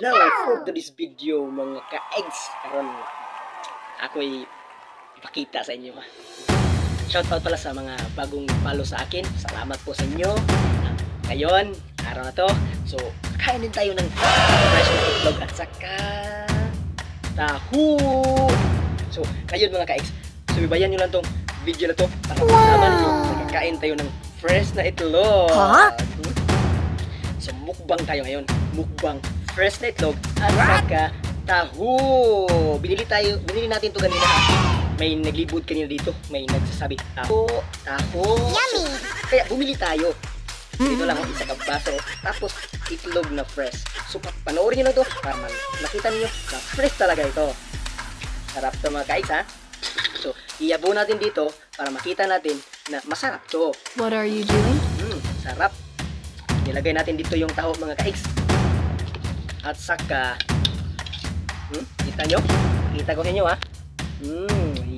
Now, for today's video, mga ka-eggs, karon ako'y ipakita sa inyo. Shoutout pala sa mga bagong follow sa akin. Salamat po sa inyo. Ngayon, araw na to. So, kakainin tayo ng fresh na itlog at saka tahu. So, ngayon mga ka-eggs, subaybayan nyo lang tong video na to para kasama nyo. Kakain tayo ng fresh na itlog. Ha? So, mukbang tayo ngayon. Mukbang fresh na itlog at saka tahu. Binili natin to kanina. May naglibot kanina dito. May nagsasabi, tahu. Yummy! So, kaya bumili tayo. Dito lang ang isa ka baso. Tapos itlog na fresh. So panoorin nyo lang to para makita niyo na fresh talaga ito. Sarap to mga kaigs, ha. So iyabo natin dito para makita natin na masarap to. What are you doing? Sarap. Nilagay natin dito yung taho mga kaigs. At saka kita nyo? Kita ko sa inyo, ha.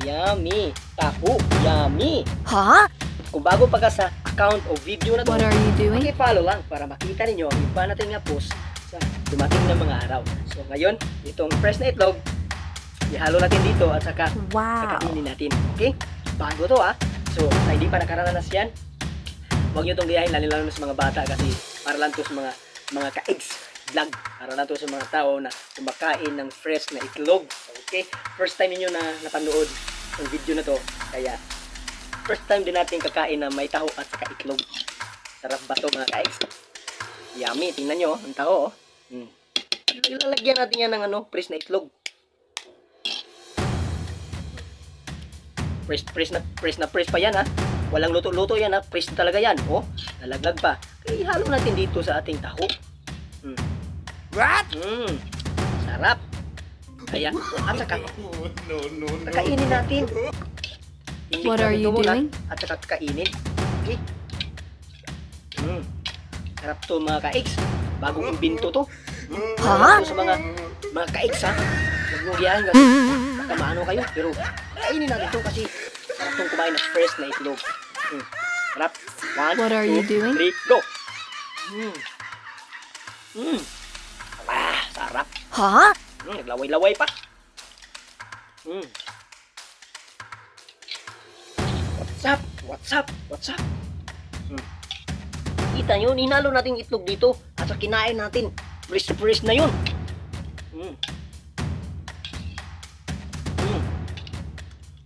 Yummy. Taho. Yummy. Ha? Kung bago pa ka sa account o video na to, What are you doing? follow lang para makita ninyo ang iba natin nga post sa dumating na mga araw. So ngayon, itong fresh na itlog, ihalo natin dito at saka Wow! kakainin natin. Okay? Bago to, ha. So sa hindi pa nakaranasan yan, huwag nyo itong gayahin lalo na sa mga bata kasi para lang to sa mga ka-eggs vlog. Para lang to sa mga tao na kumakain ng fresh na itlog. Okay? First time niyo na napanood yung video na to. Kaya first time din natin kakain na may taho at saka itlog. Sarap ba to mga ka-eggs? Yummy. Tingnan nyo, ang taho. Ilalagyan natin yan ng fresh na itlog. Fresh pa yan, ha. Walang luto-luto yan, ha. Fresh talaga yan. Oh, nalaglag pa. Kaya ihalo natin dito sa ating taho. What? Sarap. Kaya, at saka, kakainin natin. What are you doing? At saka kakainin. Okay? Sarap to mga ka-eggs. Bagong imbento to. Ha? Ito sa mga ka-eggs, ha. Huwag mong giyahin kasi baka maano kayo. Pero kainin natin to kasi sarap tong kumain ng fresh na itlog. Sarap. 1, What are you doing? 3, go! Sarap. Ha? Naglaway-laway pa. What's up? Kita nyo, ninalo natin itlog dito at sa kinain natin. Fresh na yun.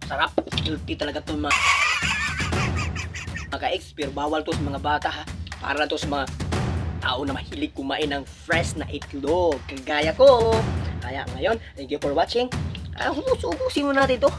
Sarap. Healthy talaga ito mga ka-eggs. Pero bawal to sa mga bata, ha. Para to sa mga tao na mahilig kumain ng fresh na itlog. Kagaya ko. Kaya ngayon, thank you for watching. Hubusin mo natin ito.